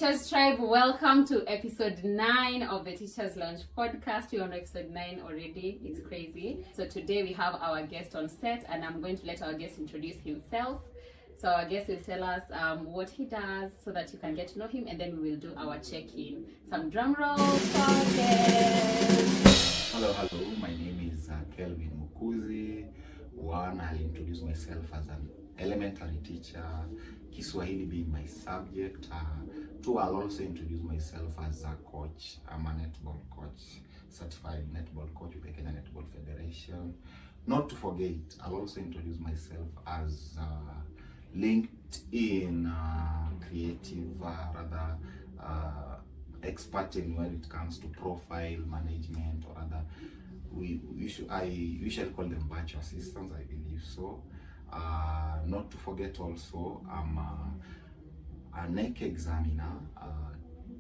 Teachers Tribe, welcome to episode 9 of the Teachers Lounge podcast. We're on episode 9 already. It's crazy. So today we have our guest on set, and I'm going to let our guest introduce himself. So our guest will tell us what he does so that you can get to know him, and then we will do our check-in. Some drum rolls for our guest. Hello. My name is Kelvin Mukuzi. I'll introduce myself as an elementary teacher, Kiswahili being my subject. Two, I'll also introduce myself as a coach. I'm a netball coach, certified netball coach with the Kenya Netball Federation. Not to forget, I'll also introduce myself as LinkedIn creative, expert in when it comes to profile management, or rather, I usually call them virtual assistants, I believe so. Not to forget also, I'm a NEC examiner,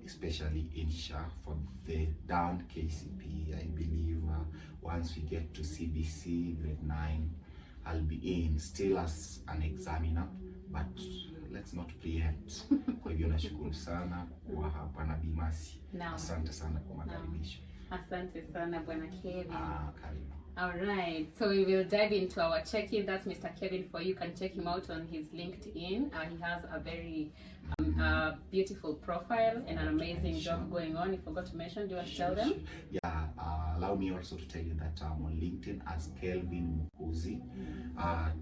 especially in SHA for the DAN KCP. I believe once we get to CBC grade 9, I'll be in still as an examiner, but let's not preempt. Kwa hivyo nashukuru sana kwa hapa na Bimasi. Asante sana kwa makaribisho. Asante sana Bwana Kevin. Karibu. Alright, so we will dive into our check-in. That's Mr. Kevin for you. You can check him out on his LinkedIn. He has a very beautiful profile and an amazing job going on. You forgot to mention, do you want to tell them? Yeah, allow me also to tell you that I'm on LinkedIn as Kelvin Mukuzi.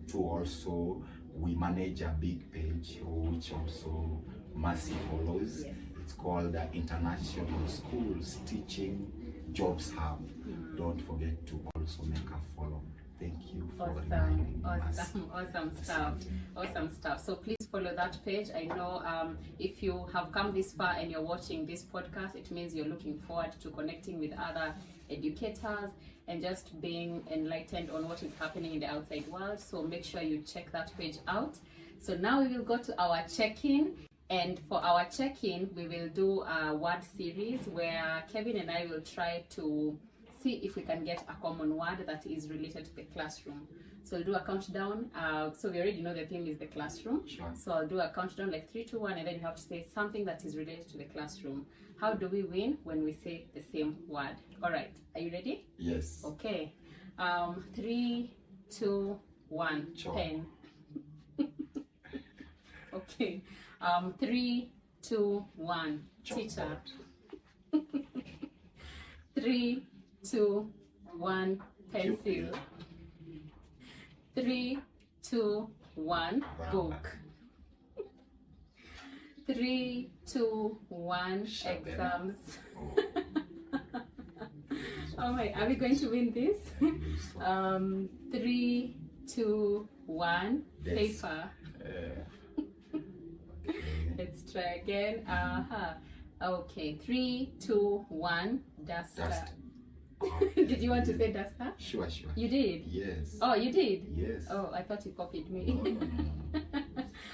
To also, we manage a big page which also Mercy follows. Yes. It's called International Schools Teaching Jobs Hub. Don't forget to also make a follow. Thank you for reminding me. Awesome stuff. So please follow that page. I know if you have come this far and you're watching this podcast, it means you're looking forward to connecting with other educators and just being enlightened on what is happening in the outside world. So make sure you check that page out. So now we will go to our check-in. And for our check-in, we will do a word series where Kevin and I will try to see if we can get a common word that is related to the classroom. So we'll do a countdown. So we already know the theme is the classroom. Sure. So I'll do a countdown like 3, 2, 1, and then you have to say something that is related to the classroom. How do we win? When we say the same word. All right. Are you ready? Yes. Okay. 3, 2, 1. Sure. Pen. Okay. 3, 2, 1. Teacher. 3, 2, 1. Pencil. 3, 2, 1. Book. 3, 2, 1. Exams. Oh my, are we going to win this? 3, 2, 1. Paper. Let's try again. Okay. 3, 2, 1. Duster. Did you want to say duster? Sure. You did? Yes. Oh, you did? Yes. Oh, I thought you copied me. No.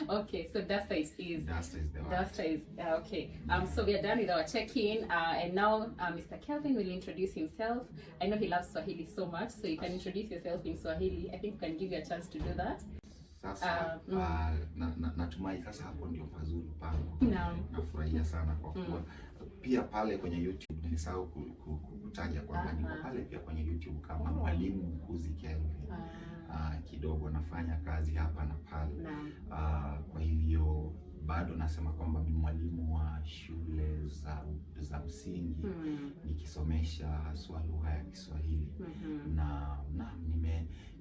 Okay, so duster is Duster is the one. Duster is okay. So we are done with our check-in, and now Mr. Kelvin will introduce himself. I know he loves Swahili so much, so you can introduce yourself in Swahili. I think we can give you a chance to do that. Sasa natumai sasa hapo ndio pazuri pangu. Nafurahia sana kwa kuwa pia pale kwenye YouTube nilisahau kutaja kwamba niko pale pia kwenye YouTube kama Mwalimu Mukuzi Kelvin. Kidogo nafanya kazi hapa na pale. Kwa hivyo bado nasema kwamba ni mwalimu wa shule za msingi nikisomesha haswa lugha ya Kiswahili. Na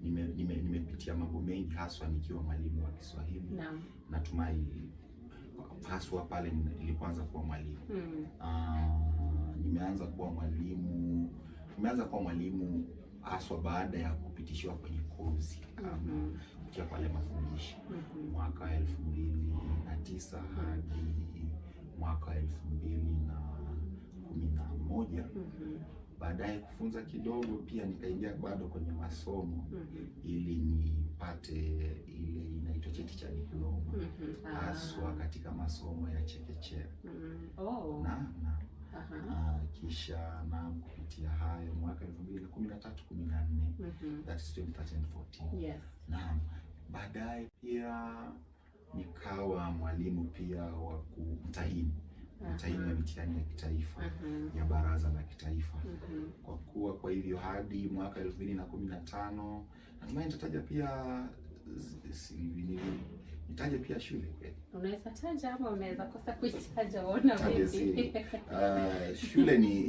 nimepitia mambo mengi haswa nikiwa mwalimu wa Kiswahili. Natumai haswa pale nilipoanza kuwa mwalimu. Nimeanza kuwa mwalimu haswa baada ya kupitishiwa kwenye kozi kutia pale mafundisho mwaka 2009 hadi mwaka 2011. Baadaye kufunza kidogo pia nikaingia bado kwenye masomo ili nipate ile inaitwa cheti cha diploma haswa katika masomo ya chekechea. Kisha kupitia hayo mwaka 2013-14, that is 2013-14. Yes. Baadaye pia nikawa mwalimu pia wa mtahini mtihani ya mitihani ya kitaifa ya baraza la kitaifa. Kwa hivyo hadi mwaka 2015 natumai nitataja pia nitaje pia shule kweli. Unaweza taja ama unaweza kosa kuitaja, ona vipi?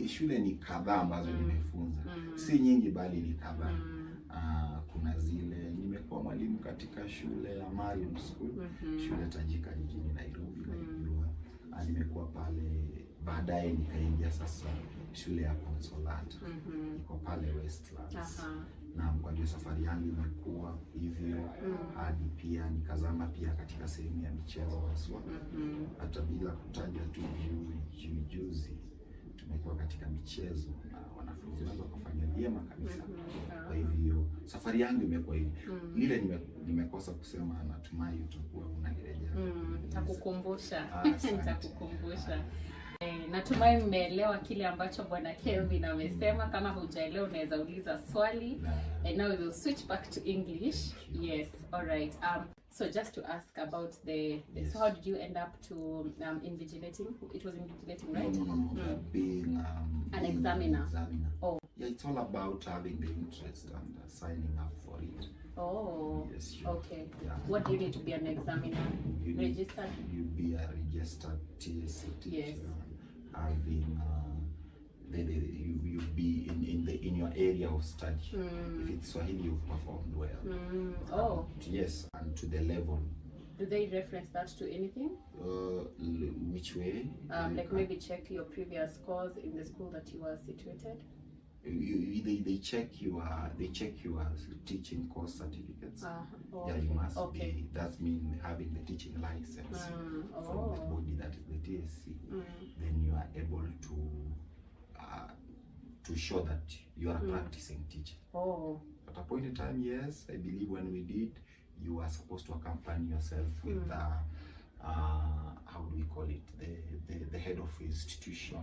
Shule ni kadhaa ambazo nimefunza. Si nyingi bali ni kadhaa. Kuna zile nimekuwa mwalimu katika shule ya Mariam School, shule tajika jijini Nairobi, nimekuwa pale. Baadaye nikaingia sasa shule ya Consolata, iko pale Westlands. Na kwa hiyo safari yangu imekuwa hivyo hadi pia nikazama pia katika sehemu ya michezo haswa. Hata bila kutaja tu juzi tumekuwa katika michezo na wanafunzi wangu wakafanya vyema kabisa. Kwa hivyo safari yangu imekuwa hivi. Ile nimekosa kusema, natumai utakuwa unanirejea. Nitakukumbusha. Nitakukumbusha. Natumai mmeelewa kile ambacho Bwana Kelvin amesema. Kama hujaelewa unaweza uliza swali. And now we will switch back to English. Yes, all right. So just to ask about so how did you end up to invigilating? It was invigilating, right? No. Being an examiner. Oh. Yeah, it's all about having the interest and signing up for it. Oh. Yes, sure. Okay. Yeah. What do you need to be an examiner? Registered? You be a registered TSC teacher. Yes. Having you be in your area of study. If it's Swahili, you've performed well. Yes, and to the level. Do they reference that to anything? Which way? Like maybe check your previous scores in the school that you were situated. They check your teaching course certificates. Yeah, you must be. That means having the teaching license from the body that is the TSC. Then you are able to show that you are a practicing teacher. At a point in time, yes, I believe when we did, you are supposed to accompany yourself with how do we call it? The head of institution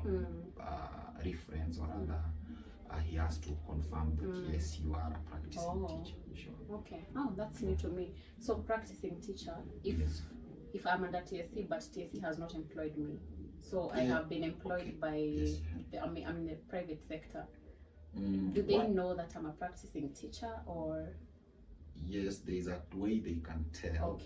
reference or other. He has to confirm that yes, you are a practicing teacher. Sure. Okay. Oh, that's new to me. So practicing teacher, if I'm under TSC but TSC has not employed me, so I have been employed by I'm in the private sector. Do they know that I'm a practicing teacher or? Yes, there is a way they can tell.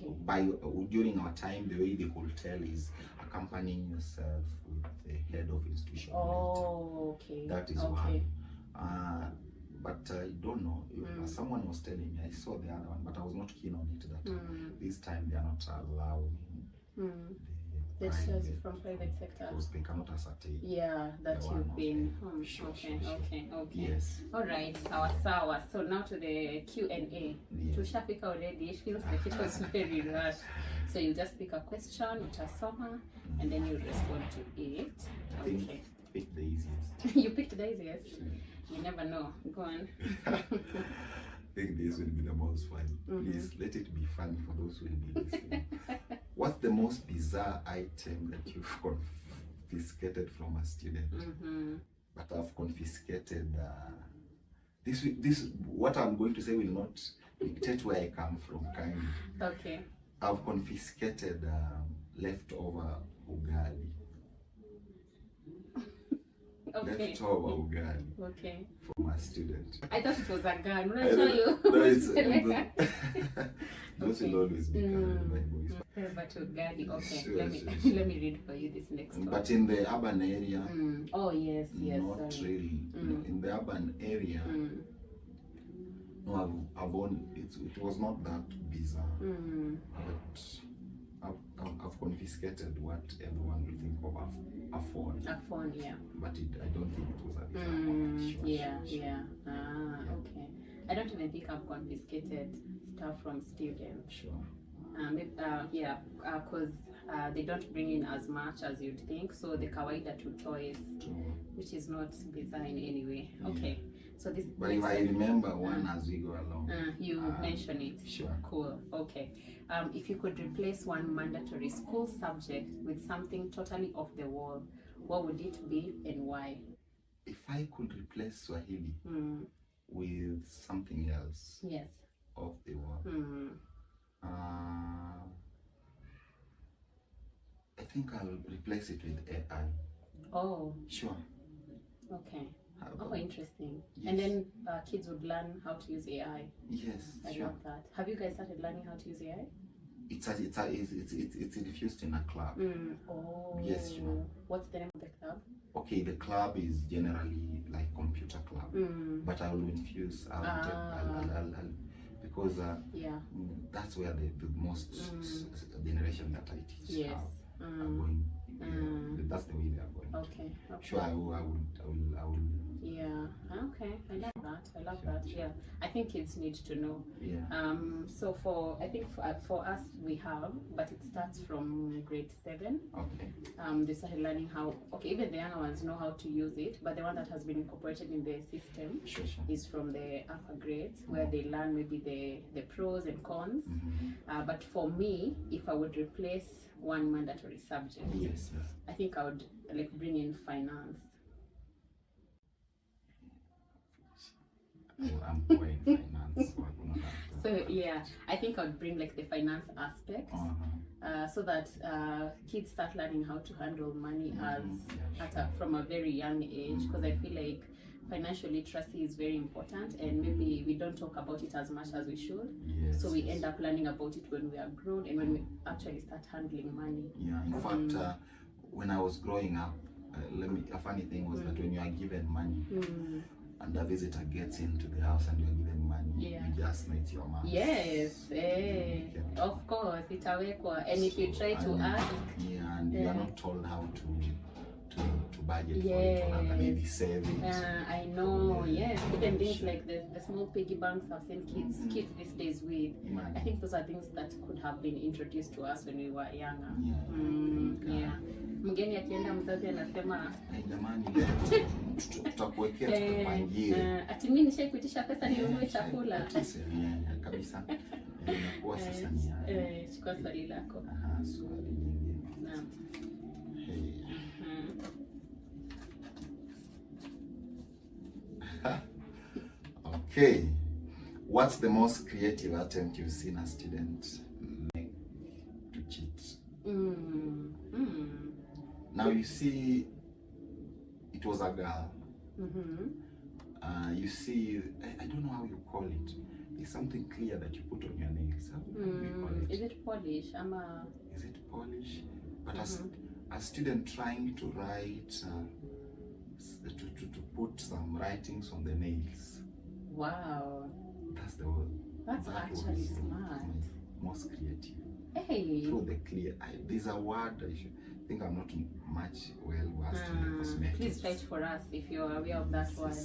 During our time, the way they could tell is accompanying yourself with the head of institution. Okay. That is one. But I don't know. Someone was telling me, I saw the other one, but I was not keen on it. That this time they are not allowing the teachers from private sector. Because they cannot ascertain. Yeah, that you've been. Okay. Yes. All right, sawa. So now to the Q&A. Tushafika already. It feels like it was very rushed. So you just pick a question, utasoma, and then you respond to it. Okay. Pick the easiest. You picked the easiest. You never know. Go on. I think this will be the most fun. Please let it be fun for those who will be listening. What's the most bizarre item that you've confiscated from a student? But I've confiscated. This what I'm going to say will not dictate where I come from. Kind. Okay. I've confiscated leftover ugali. Leftover ugali. Okay. From a student. I thought it was a gun. Those will always be carried by boys. But ugali. Okay. Sure, let me read for you this next one. But in the urban area. Oh yes. Not really. In the urban area. No, it was not that bizarre. But I've confiscated what everyone will think of a phone. A phone, yeah. But I don't think it was a bizarre. Yeah. Okay. I don't even think I've confiscated stuff from students. Sure. Because they don't bring in as much as you'd think. So the kawaida to toys, which is not bizarre in any way. Okay. So this. But if I remember one as we go along, you mention it. Sure. Cool. Okay. If you could replace one mandatory school subject with something totally off the wall, what would it be and why? If I could replace Swahili with something else, yes, off the wall, I think I'll replace it with AI. Oh, Sure. okay. How Oh, about- interesting. Yes. And then kids would learn how to use AI. Yes, I sure. love that. Have you guys started learning how to use AI? It's infused in a club. Oh. Yes, sure. What's the name of the club? Okay, the club is generally like computer club, but I will infuse. Because Yeah. that's where the most generation that I teach Yes. are going. Yeah, that's the way they are going. Okay. Sure, I will. Yeah. Okay. I love that. I love Sure, that. sure. Yeah. I think kids need to know. Yeah. So I think for us we have, but it starts from grade 7. Okay. They started learning how. Okay, even the younger ones know how to use it, but the one that has been incorporated in the system Sure. is from the upper grades, where they learn maybe the pros and cons. But for me, if I would replace one mandatory subject, Yes. I think I would like bring in finance. I'm poor in finance, so I will not have to. So yeah, I think I would bring like the finance aspects, so that kids start learning how to handle money from a very young age. Because I feel like financial literacy is very important, and maybe we don't talk about it as much as we should. Yes. So we end up learning about it when we are grown and when we actually start handling money. Yeah. In fact, when I was growing up, a funny thing was that when you are given money, and a visitor gets into the house and you are given money, you just know it's your mom's. Yes, of course, itawekwa. And if you try to ask, and you are not told how to budget for it, or rather maybe save it. I know, yes. Even things like the small piggy banks I've seen kids these days with. I think those are things that could have been introduced to us when we were younger. Yeah. Mgeni akienda mzazi anasema jamani, tutakuwekea tukupangie. Ati mimi nishaikuitisha pesa ninunue chakula. Kabisa. Inakuwa sasa ni chukua swali lako. Swali nyingine. Naam. Okay. What's the most creative attempt you've seen a student make to cheat? Now you see, it was a girl. You see, I don't know how you call it. It's something clear that you put on your nails. How do you call it? Is it polish? Is it polish? But as a student trying to write, to put some writings on the nails. Wow. That's the word. That's actually smart. Most creative. Hey. Through the clear. There's a word I think I'm not much well versed in the cosmetics. Please write for us if you're aware of that word.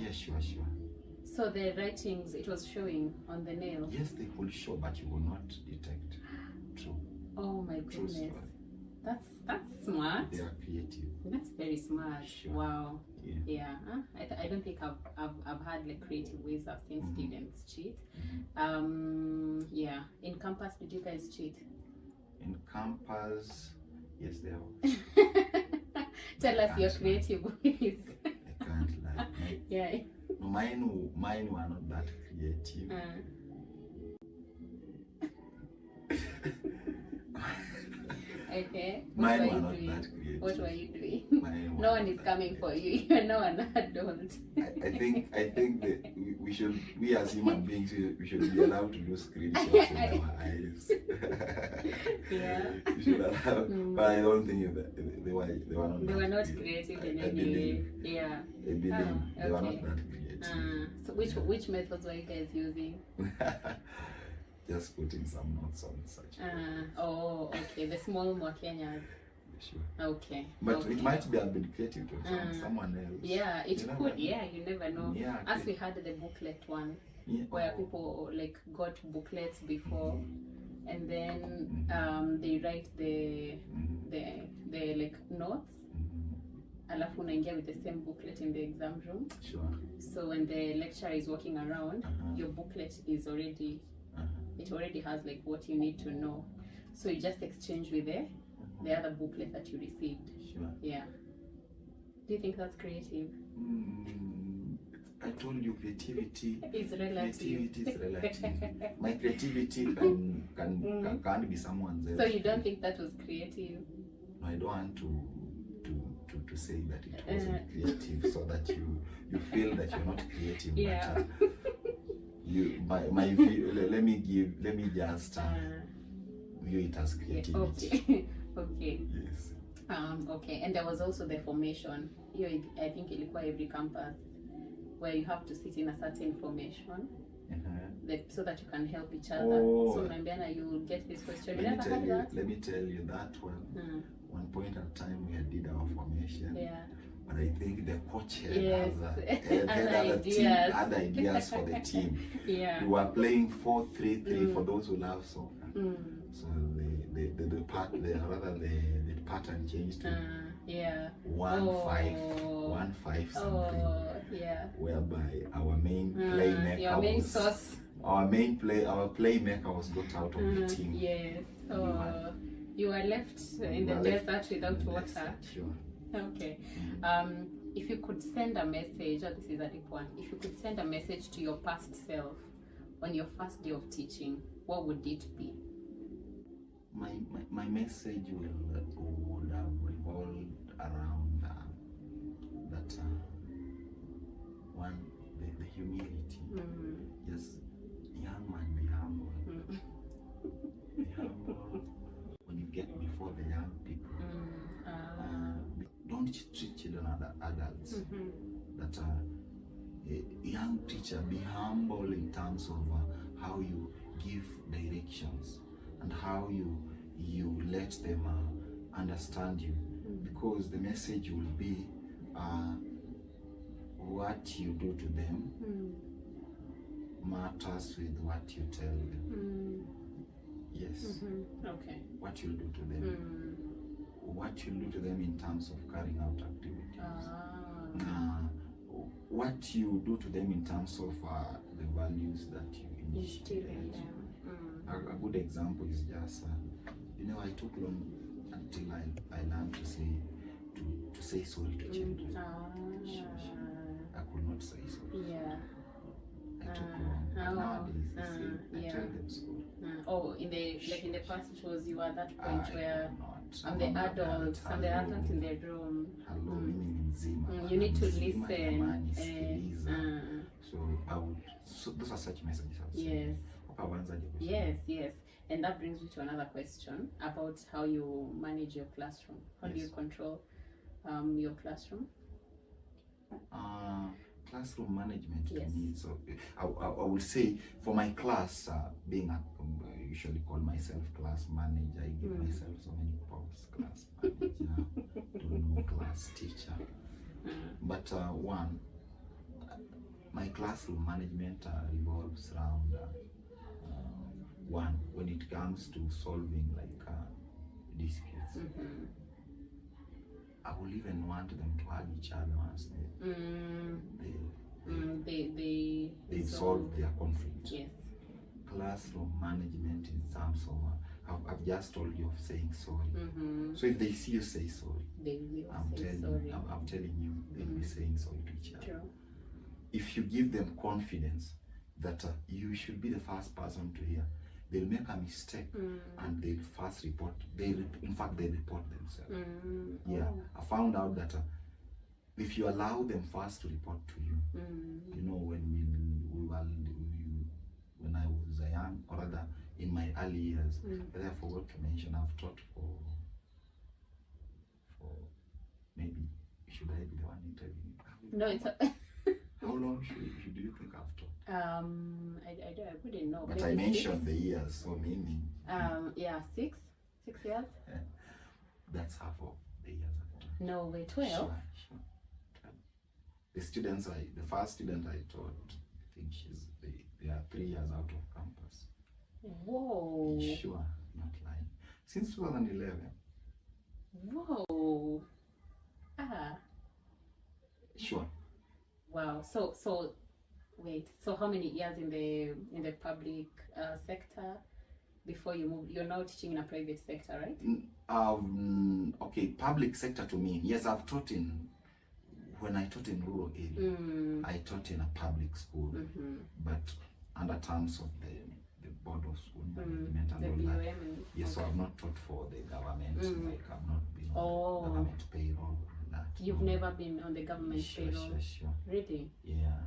Yeah, sure. So the writings, it was showing on the nail. Yes, they will show, but you will not detect. True. Oh my goodness. That's smart. They are creative. That's very smart. Sure. Wow. Yeah. I don't think I've had like creative ways I've seen students cheat. Yeah. In campus, did you guys cheat? In campus, yes, they are. Tell us your creative ways. I can't lie. Yeah. No, mine were not that creative. Okay. Mine were not that creative. What were you doing? No one is coming for you. You're no an adult. I think that we as human beings, we should be allowed to lose screenshots in our eyes. Yeah. We should allow, but I don't think they were not creative in any way. Yeah. I believe they were not that creative. So which methods were you guys using? Just putting some notes on such. Oh, okay. The small Mwakenyas. Sure. Okay. But it might have been creative to someone else. Yeah, it could. Yeah, you never know. Yeah, as we had the booklet one, where people like got booklets before, and then they write the like notes. Alafu unaingia with the same booklet in the exam room. Sure. So when the lecturer is walking around, your booklet is already. It already has like what you need to know, so you just exchange with the other booklet that you received. Sure. Yeah. Do you think that's creative? I told you creativity. It's relative. Creativity is relative. My creativity can't be someone's else. So you don't think that was creative? No, I don't want to say that it wasn't creative, so that you feel that you're not creative. Yeah. But, you my view, let me just view it as creativity. Okay. Yes. Okay, and there was also the formation. I think ilikuwa every campus where you have to sit in a certain formation so that you can help each other. So Nambiana, you get this question. Let me tell you that one. One point at time we did our formation. Yeah. But I think the coach had Yes. other ideas for the team. Yeah. We were playing 4-3-3 for those who love soccer. So the pattern changed to 1-5 something. Yeah. Whereby our main playmaker our playmaker was got out of the team. Yes. You were left in the desert without water. Sure. Okay. If you could send a message, this is a deep one. If you could send a message to your past self on your first day of teaching, what would it be? My message would have revolved around that one, the humility. Yes, young man, be humble. Be humble when you get before the young people. Don't treat children as adults. That a young teacher, be humble in terms of how you give directions and how you let them understand you, because the message will be what you do to them matters with what you tell them. Yes. Okay. What you do to them. What you do to them in terms of carrying out activities. What you do to them in terms of the values that you instill in them. A good example is just, I took long until I learned to say sorry to children. I could not say sorry. Yeah. I took long. Nowadays, I tell them sorry. In the past, it was you at that point where I'm the adult in the room. Hello, meaning Zima. You need to listen. So those are such messages. Yes. Yes. And that brings me to another question about how you manage your classroom. How do you control your classroom? Classroom management to me. So I would say for my class, being I usually call myself class manager. I give myself so many posts: class manager, don't know, class teacher. But my classroom management revolves around one, when it comes to solving disputes. I will even want them to hug each other once they solve their conflict. Yes. Classroom management in terms of I've just told you of saying sorry. So if they see you say sorry, they will I'm telling you they'll be saying sorry to each other. True. If you give them confidence that you should be the first person to hear, they'll make a mistake and they'll first report. They report themselves. I found out that if you allow them first to report to you, when I was young, or rather in my early years, but I forgot to mention I've taught for maybe, should I be the one interviewing? No, it's how long do you think I've taught? I wouldn't know. But I mentioned 6. The years, so meaning 6 years. That's half of the years I've taught. No, wait, 12. Sure. The students the first student I taught, I think they are 3 years out of campus. Whoa. Sure, not lying. Since 2011. Whoa. Sure. Wow. So wait. So how many years in the public sector before you moved? You're now teaching in a private sector, right? Okay, public sector to me. Yes, I've taught in when I taught in rural area, I taught in a public school, but under terms of the board of school management and all that. Yes, so I've not taught for the government. Like I've not been on the government payroll. That. You've never been on the government payroll? Sure. Really? Yeah.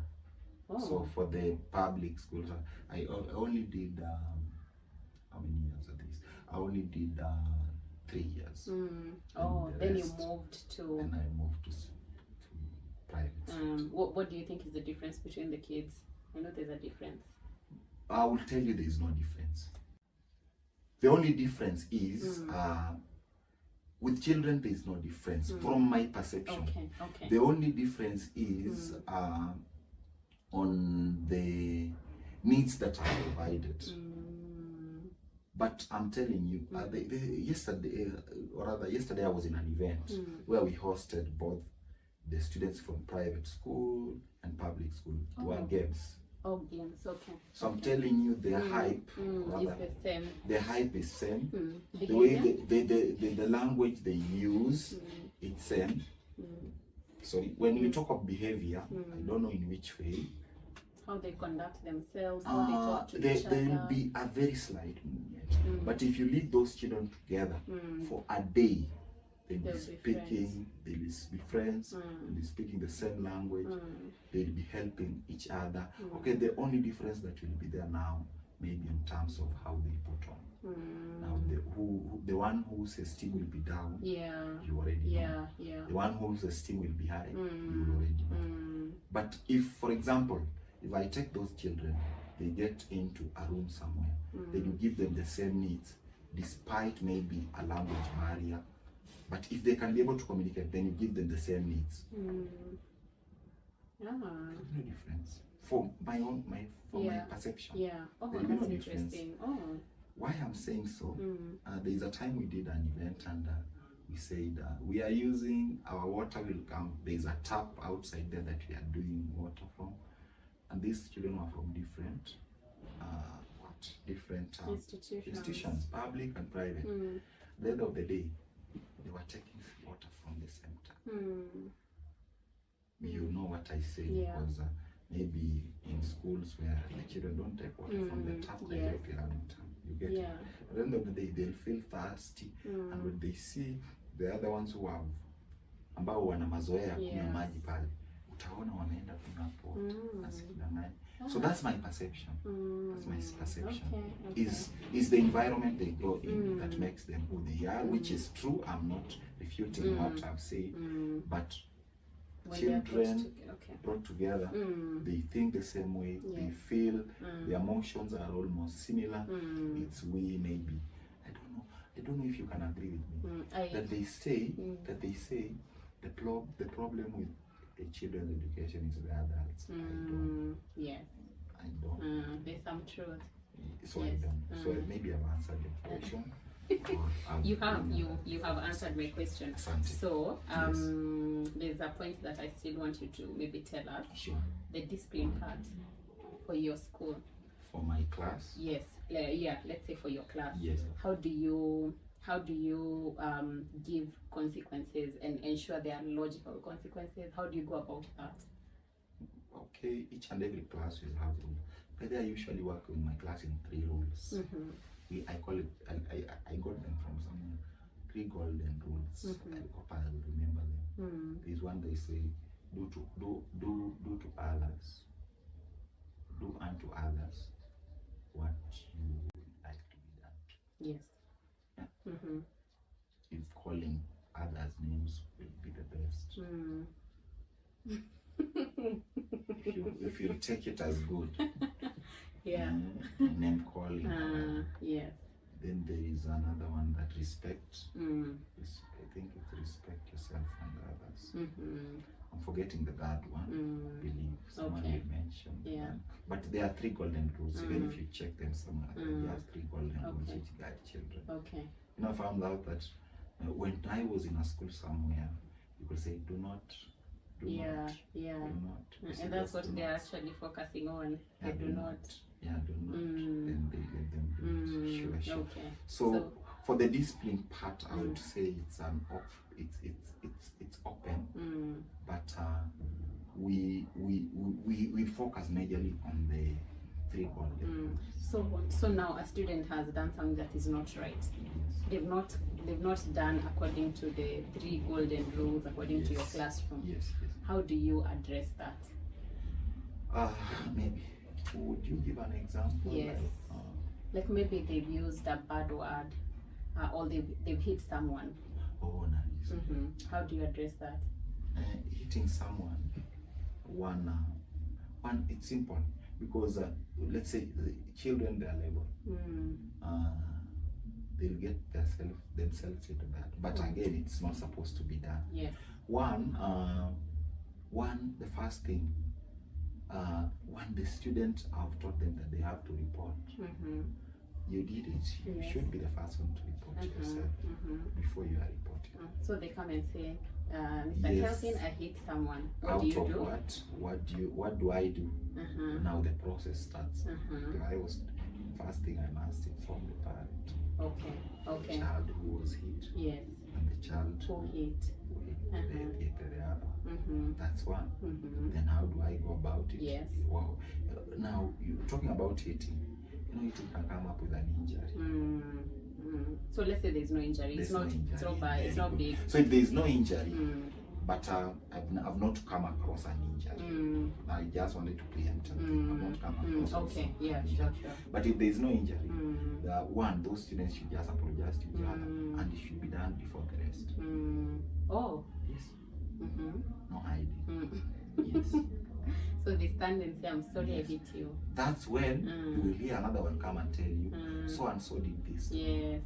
Oh. So for the public schools, I only did, how many years are these? I only did 3 years. Oh, then you moved to... And I moved to private schools. What do you think is the difference between the kids? I know there's a difference. I will tell you there is no difference. The only difference is, with children there is no difference from my perception. Okay. The only difference is on the needs that are provided. But I'm telling you, yesterday I was in an event where we hosted both the students from private school and public school to our games. Oh, games, okay. So I'm telling you, their hype is the same. The hype is same. The way the language they use, it's same. Sorry, when we talk of behavior, I don't know in which way. How they conduct themselves, how they talk to each other. There will be a very slight movement. But if you leave those children together for a day, they'll be speaking, they'll be friends, they'll be speaking the same language, they'll be helping each other. Okay, the only difference that will be there now, maybe in terms of how they put on. Now, the one whose esteem will be down, you already know. The one whose esteem will be high, you already know. But if, for example, if I take those children, they get into a room somewhere, then you give them the same needs, despite maybe a language barrier. But if they can be able to communicate, then you give them the same needs. There's no difference. For my perception. Oh, there's that's no interesting. Difference. Why I'm saying so, there's a time we did an event and we said we are using, our water will come, there's a tap outside there that we are doing water from. And these children were from different institutions, public and private. At the end of the day, they were taking water from the same tap. You know what I say, because maybe in schools where the children don't take water from the tap, they get you get it. At the end of the day, they'll feel thirsty, and when they see the other ones who have ambao wana mazoea kunywa maji pale, utaona wanaenda tunapo asikudanganya. So that's my perception. That's my perception. Is the environment they grow in that makes them who they are, which is true. I'm not refuting what I've said, but when children brought together, they think the same way, they feel, the emotions are almost similar. It's we maybe, I don't know if you can agree with me, that they say the problem with the children's education is the adults. I don't. There's some truth. So I don't. So maybe I've answered your question. You have answered my question. So there's a point that I still want you to maybe tell us. Sure. The discipline part for your school. For my class? Yes. Let's say for your class. Yes. How do you give consequences and ensure they are logical consequences? How do you go about that? Okay, each and every class will have rules. But I usually work with my class in 3 rules. I call it, I got them from somewhere, 3 golden rules. I hope I'll remember them. There's one they say, do to others, do unto others what you would like to be done to. Yes. If calling others names will be the best. If you take it as good, name calling. Then there is another one that respect. I think it's respect yourself and others. I'm forgetting the third one. Believe someone will mention. But there are 3 golden rules. Even if you check them somewhere, there are 3 golden rules which guide children. You know, I found out that when I was in a school somewhere, you could say, do not. And that's what they're actually focusing on. Do not. Do not. Then they let them do it. Sure. So for the discipline part, I would say it's open, but we focus majorly on the 3 golden. So now a student has done something that is not right. They've not done according to the 3 golden rules according to your classroom. Yes. How do you address that? Maybe would you give an example? Yes. Like maybe they've used a bad word, or they've hit someone. Oh, nice. How do you address that? Hitting someone, one it's simple, because let's say the children, they are labeled, they'll get themselves into that, but again, it's not supposed to be done. Yes. The first thing, when the students have taught them that they have to report, you did it, you should be the first one to report yourself before you are reporting. So they come and say, Mr. Kelvin, I hit someone. What do you do? What do I do? Now the process starts. First thing I must inform the parent. Okay. The child who was hit. Yes. And the child who hit. The other. That's one. Then how do I go about it? Yes. Wow. Now you're talking about hitting. Hitting can come up with an injury. So let's say there's no injury. It's not bad. It's not big. So if there's no injury, but I've not come across an injury. I just wanted to preempt something. I've not come across. Okay. Yeah. Sure. But if there's no injury, those students should just apologize to each other, and it should be done before the rest. Oh. Yes. No hiding. Yes. So they stand and say, I'm sorry, I hit you. That's when you will hear another one come and tell you, so and so did this. Yes.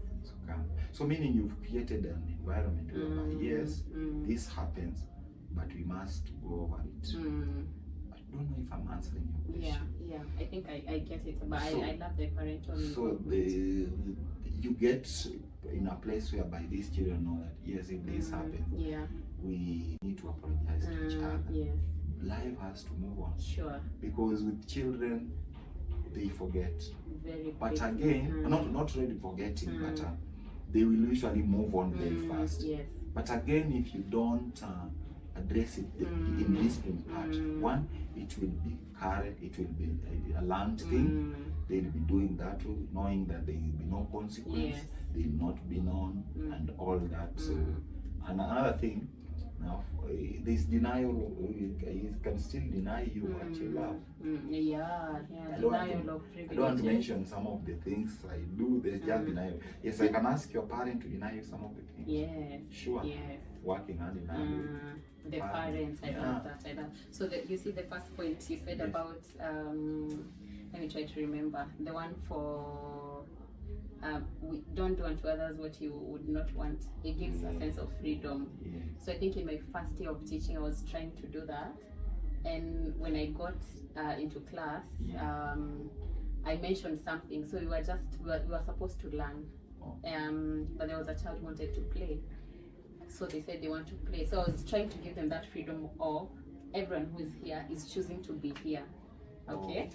So meaning you've created an environment where, yes, this happens, but we must go over it. I don't know if I'm answering your question. Yeah. I think I get it, but so, I love the parental involvement. So you get in a place whereby these children know that, yes, if this happens, we need to apologize to each other. Yes. Life has to move on. Sure. Because with children, they forget. Very but again, not really forgetting, but they will usually move on very fast. Yes. But again, if you don't address it in this part, one, it will be a learned thing. They'll be doing that, knowing that there will be no consequence. Yes. They will not be known and all that. So, and another thing. Now, this denial, it can still deny you what you love. Denial of privilege. I don't want to mention some of the things I do, there's just denial. Yes, I can ask your parent to deny you some of the things. Yes. Sure. Yes. Working hand in hand with the parents, I love that. So you see the first point you said about, let me try to remember, the one for we don't do unto others what you would not want. It gives a sense of freedom. So I think in my first year of teaching, I was trying to do that. And when I got into class, I mentioned something. So we were supposed to learn. But there was a child who wanted to play. So they said they want to play. So I was trying to give them that freedom of everyone who is here is choosing to be here. Okay.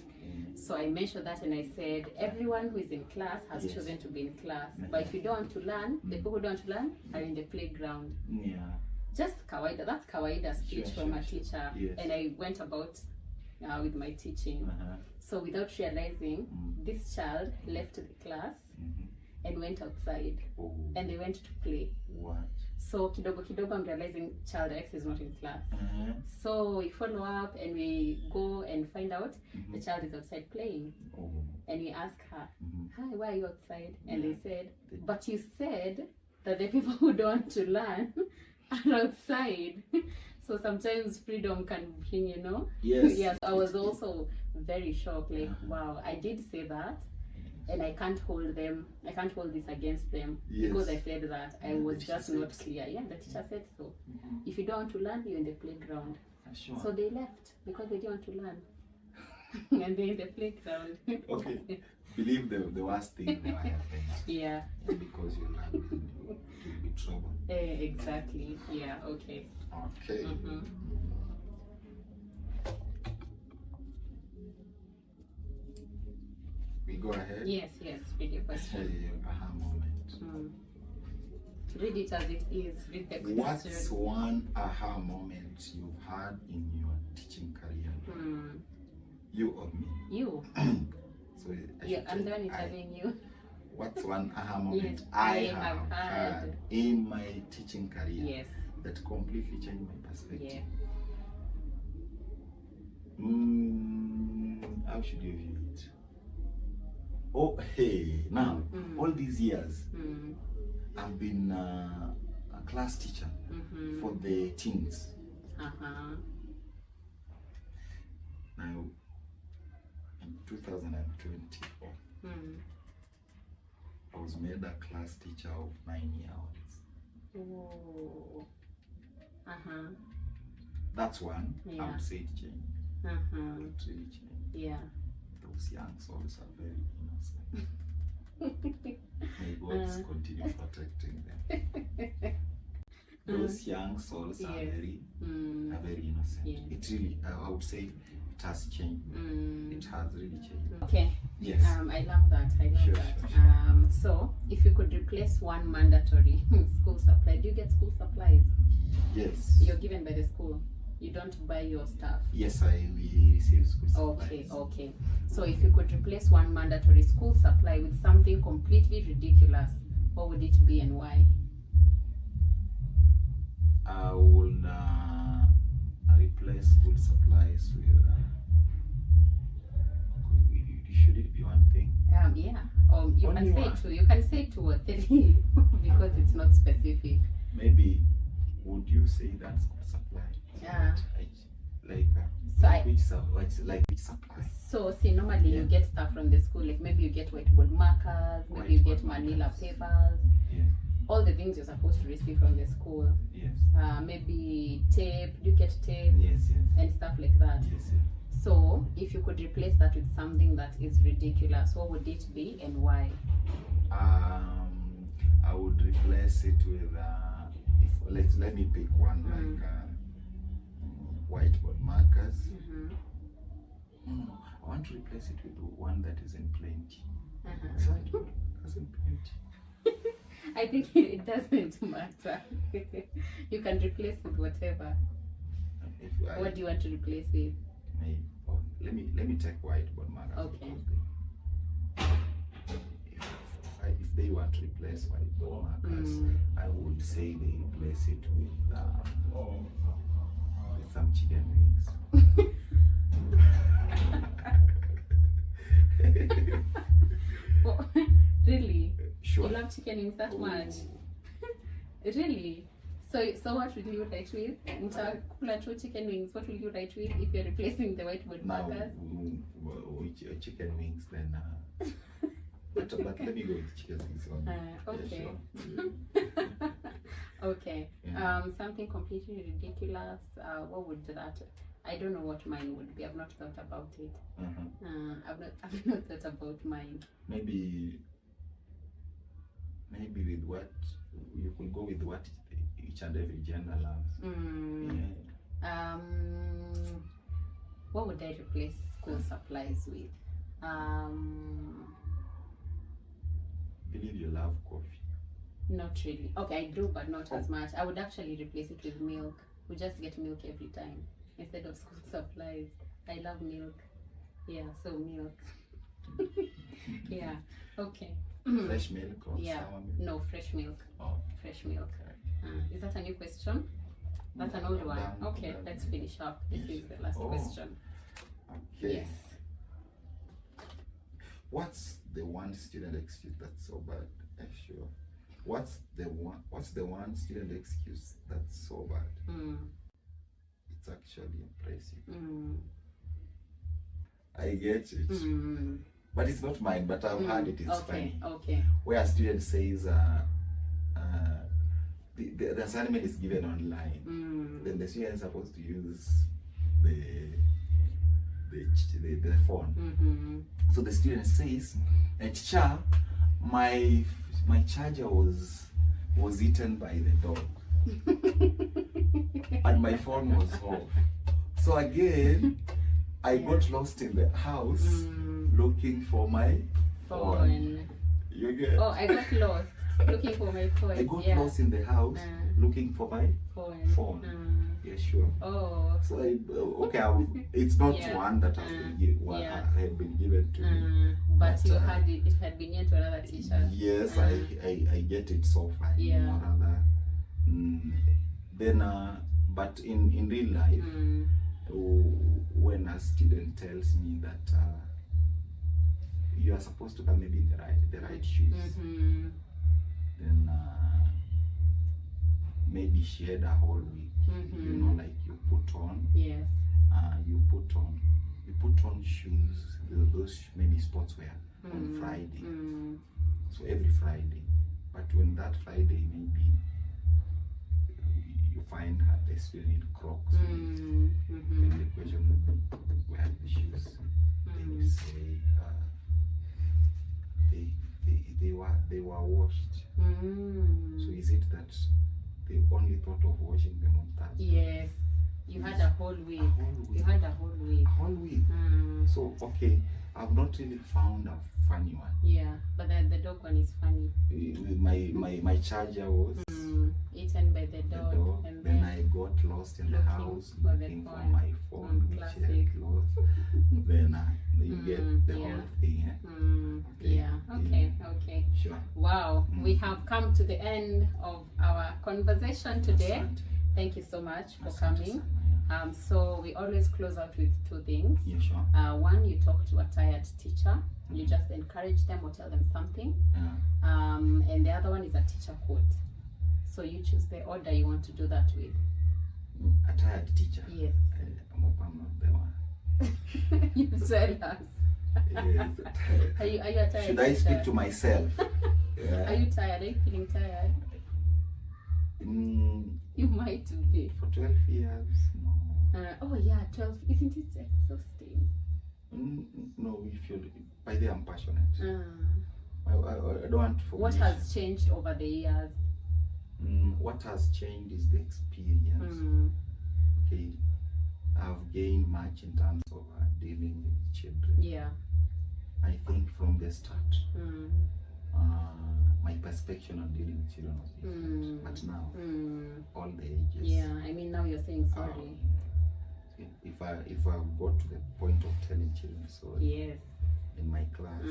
So I mentioned that and I said everyone who is in class has chosen to be in class. But if you don't want to learn, the people who don't want to learn are in the playground. Just kawaida. That's kawaida speech from a teacher. And I went about with my teaching. So without realizing, this child left the class and went outside. And they went to play. So kidogo I'm realizing child X is not in class. So we follow up and we go and find out the child is outside playing. And we ask her, hi, why are you outside? And they said, but you said that the people who don't want to learn are outside. So sometimes freedom can bring, Yes, I was also very shocked, like, wow, I did say that. And I can't hold this against them because I said that. I was just not clear. Yeah, the teacher said so. If you don't want to learn, you're in the playground. So they left because they didn't want to learn. And they're in the playground. Okay. Believe the worst thing that happened. Yeah. And because you learn, you'll be trouble. Exactly. Yeah, okay. Okay. We go ahead. Yes. Read your question. Aha moment. Read it as it is. Read the question. What's one aha moment you've had in your teaching career? You or me? You. So I'm the one interviewing you. What's one aha moment Yes, I I have have had in my teaching career Yes. that completely changed my perspective? Yeah. How should you view it? Oh, hey, now, all these years, I've been a class teacher for the teens. Now, in 2020, I was made a class teacher of 9 years. Oh. That's one. I Yeah. would say it changed. It really changed. Yeah. Those young souls are very innocent. May God continue protecting them. Those young souls are Yes. very innocent. Yeah. It really, I would say, it has changed. It has really changed. Okay. Yes. I love that. I love Sure, that. sure. So, if you could replace one mandatory school supply, do you get school supplies? Yes. You're given by the school. You don't buy your stuff. Yes, we receive school supplies. Okay. So, if you could replace one mandatory school supply with something completely ridiculous, what would it be and why? I will replace school supplies with. Should it be one thing? Yeah. You Only can say one. two. You can say two or three because it's not specific. Maybe. Would you say that's school supply? Yeah. Which supply? So see, normally you get stuff from the school, like maybe you get whiteboard markers, maybe you get Whiteboard manila markers. papers, Yes. all the things you're supposed to receive from the school. Yes. Maybe tape, do you get tape? Yes. And stuff like that. Yes. So if you could replace that with something that is ridiculous, what would it be and why? I would replace it with let me pick one like whiteboard markers. No, I want to replace it with one that is in plenty. Whiteboard markers in plenty. I think it doesn't matter. You can replace with whatever. What do you want to replace with? Maybe. Let me take whiteboard markers. Okay. If they want to replace whiteboard markers, I would say they replace it with some chicken wings. Oh, really? Sure. You love chicken wings that much? Really? So what will you write with? Nitakula tu chicken wings. What will you write with if you're replacing the whiteboard markers? Chicken wings then. But let me go with chicken wings on. Okay. Yeah, sure. Okay. Yeah. Something completely ridiculous. What would that? I don't know what mine would be. I've not thought about it. I've not thought about mine. Maybe with what you could go with what each and every gender loves. Yeah. What would I replace school supplies with? Believe you love coffee. Not really. Okay, I do, but not as much. I would actually replace it with milk. We just get milk every time instead of school supplies. I love milk. Yeah, so milk. Yeah. Okay. Fresh milk or Yeah. sour milk? No, fresh milk. Oh, Fresh milk. okay. Is that a new question? That's an old one. Okay, let's finish up. This is the last question. Okay. Yes. What's the one student excuse that's so bad? Sure. What's the one student excuse that's so bad? It's actually impressive. I get it. But it's not mine, but I've heard it. It's funny. Okay. Where a student says the assignment is given online. Then the student is supposed to use the phone. So the student says, "Teacher, my charger was eaten by the dog, and my phone was off. So again, I got lost in the house looking for my phone." You get? Oh, I got lost. Looking for my phone. I got Yeah. lost in the house looking for my phone. Yeah, sure. Oh. So it's not Yeah. one that has had been given to me. But you had it had been given to another teacher. Yes, I get it so far. Yeah. Or rather, then but in real life, when a student tells me that you are supposed to come maybe in the right shoes, then maybe she had a whole week. You know, like you put on. Yes. You put on shoes, those maybe sportswear on Friday. So every Friday. But when that Friday maybe you find her they still need Crocs, then the question would be, where are the shoes? They will say they were washed. So is it that they only thought of washing them on Thursday? Yes. You had a whole week. You had a whole week. A whole week. So okay, I've not really found a funny one. Yeah, but the dog one is funny. My charger was eaten by the dog. And then I got lost in the house looking for my phone, which I had lost. Then you get the whole thing. Okay. Sure. Wow, we have come to the end of our conversation today. Thank you so much for coming. So we always close out with two things. Yeah, sure. One, you talk to a tired teacher. You just encourage them or tell them something. And the other one is a teacher quote. So you choose the order you want to do that with. A tired teacher? Yes. I'm not the one. You tell us. Yes. Are you a tired Should I teacher? speak to myself? Are you tired? Are you feeling tired? You might be. For 12 years, no. Oh yeah, 12. Isn't it exhausting? No, if you by the I'm passionate. I don't want to. What has changed over the years? What has changed is the experience. Okay, I've gained much in terms of dealing with children. Yeah. I think from the start, my perspective on dealing with children was different. But now, all the ages. Yeah, I mean now you're saying sorry. If I got to the point of telling children sorry, yes, in my class,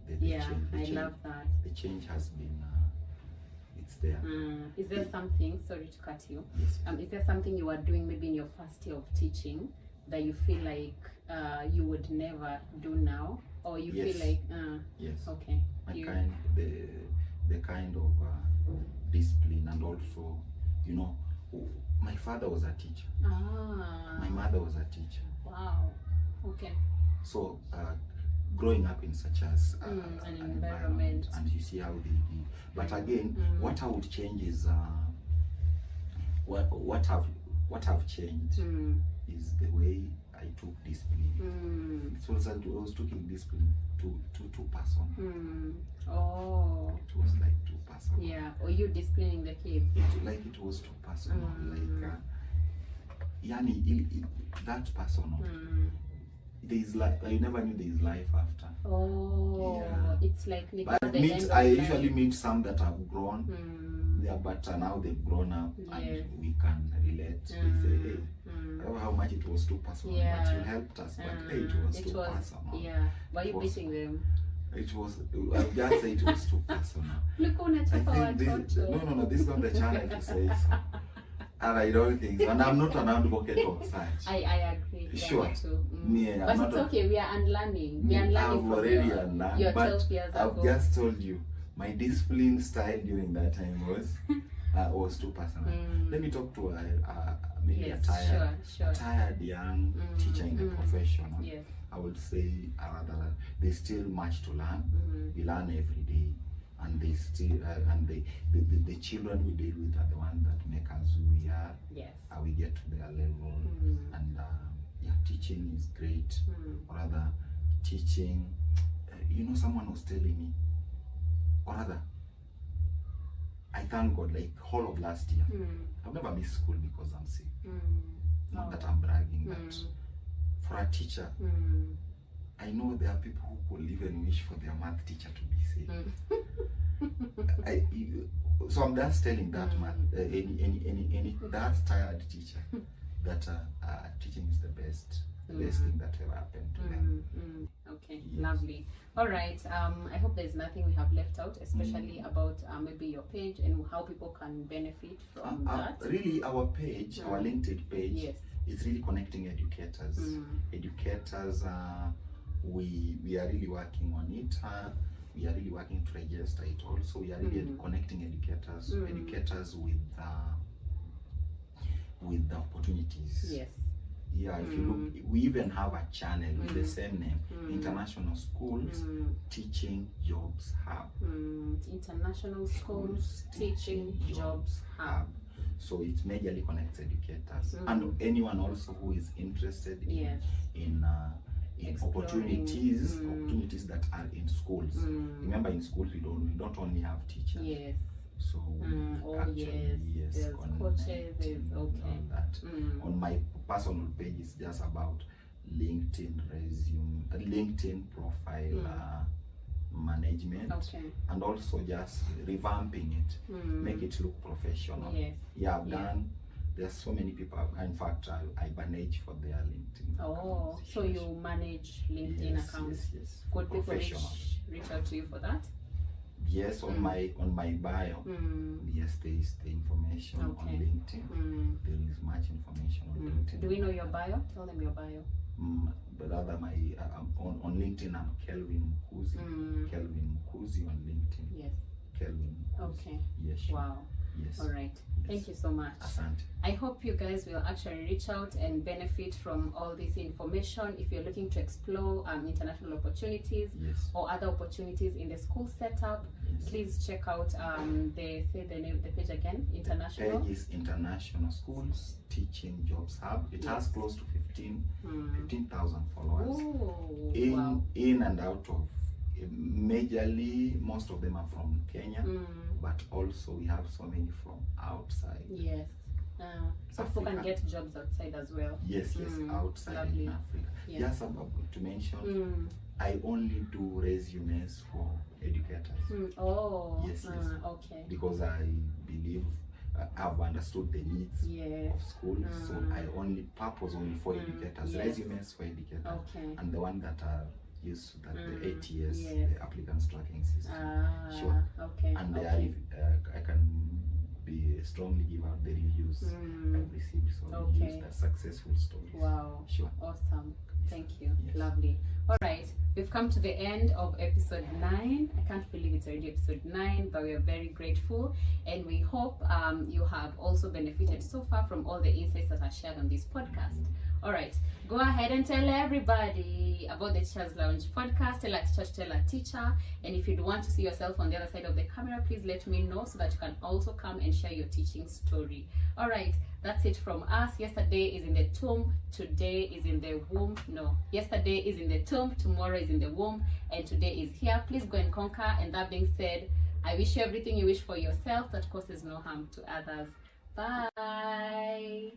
I love that. The change has been, it's there. Is there something? Sorry to cut you. Yes. Is there something you are doing maybe in your first year of teaching that you feel like you would never do now, or you feel like? Yes. Okay. The kind of discipline, and also, you know, my father was a teacher. My mother was a teacher. Wow. Okay. So growing up in such as an environment, and you see how they did. But again, what I would change is what have changed is the way I took discipline. So I was taking discipline too personal. Oh. It was like too personal. Yeah. Or you disciplining the kids? It was too personal. That personal. There is life. I never knew there is life after. Oh. Yeah. It's like. But I usually meet some that have grown. Yeah, but now they've grown up and we can relate. They say, hey, I don't know how much it was too personal, but you helped us. But hey, it was too personal. Yeah. Why are you beating them? It was. I'll just say it was too personal. Look on a No. This is not the channel to say so. And I don't think so. And I'm not an advocate of such. I agree. Sure. Yeah, too. Yeah, but it's okay. We are unlearning. We are unlearning. I've already unlearned. Your but 12 years I've ago. just told you my discipline style during that time was too personal. Let me talk to maybe a tired young teacher in the profession. Yes. I would say there's still much to learn. We learn every day, and they still and the children we deal with are the ones that make us who we are. Yes. We get to their level, and teaching is great. Or rather, teaching. Someone was telling me, or rather, I thank God. Like whole of last year, I've never missed school because I'm sick. Not that I'm bragging, but for a teacher, I know there are people who could even wish for their math teacher to be sick. So I'm just telling that man, any that tired teacher that teaching is the best thing that ever happened to them. Okay, Yes. lovely. All right. I hope there's nothing we have left out, especially about maybe your page and how people can benefit from that. Really, our page, our LinkedIn page, Yes. is really connecting educators. Educators, we are really working on it. We are really working to register it also. We are really connecting educators, educators with the opportunities. Yes. Yeah, if you look, we even have a channel with the same name, International Schools Teaching Jobs Hub. International Schools Teaching Jobs Hub. So it majorly connects educators and anyone also who is interested in opportunities that are in schools. Remember, in schools we don't only have teachers. Yes. So There's coaches, there's all that. On my personal page, it's just about LinkedIn resume, LinkedIn profile management, and also just revamping it, make it look professional. Yes. Yeah, I've done. There's so many people. In fact, I manage for their LinkedIn. Oh, accounts. so you manage LinkedIn accounts? Yes. Could people Professional. reach out to you for that? Yes, on my bio. Yes, there is the information on LinkedIn. There is much information on LinkedIn. Do we know your bio? Tell them your bio. But rather my on LinkedIn I'm Kelvin Mkuzi. Kelvin Mkuzi on LinkedIn. Yes. Kelvin Mkuzi. Okay. Yes. Sure. Wow. Yes. All right. Yes. Thank you so much. Asante. I hope you guys will actually reach out and benefit from all this information. If you're looking to explore international opportunities or other opportunities in the school setup, please check out the page again. International. The page is International Schools Teaching Jobs Hub. It has close to 15,000 followers. Ooh, in and out of. Majorly, most of them are from Kenya, but also we have so many from outside. Yes. So people can get jobs outside as well. Yes, outside in Africa. Yes, about to mention, I only do resumes for educators. Oh, yes. Okay. Because I believe I've understood the needs of schools, so I only purpose only for educators, resumes for educators, and the one that are used that the ATS, the applicants tracking system. Sure. Okay. And they are, I can strongly give out the reviews I've received. So reviews are successful stories. Wow. Sure. Awesome. Thank you. Yes. Lovely. All right. We've come to the end of episode 9. I can't believe it's already episode 9, but we are very grateful, and we hope you have also benefited so far from all the insights that are shared on this podcast. All right, go ahead and tell everybody about the Teachers Lounge podcast. Tell a teacher to tell a teacher. And if you'd want to see yourself on the other side of the camera, please let me know so that you can also come and share your teaching story. All right, that's it from us. Yesterday is in the tomb, today is in the womb. No, yesterday is in the tomb, tomorrow is in the womb, and today is here. Please go and conquer. And that being said, I wish you everything you wish for yourself that causes no harm to others. Bye.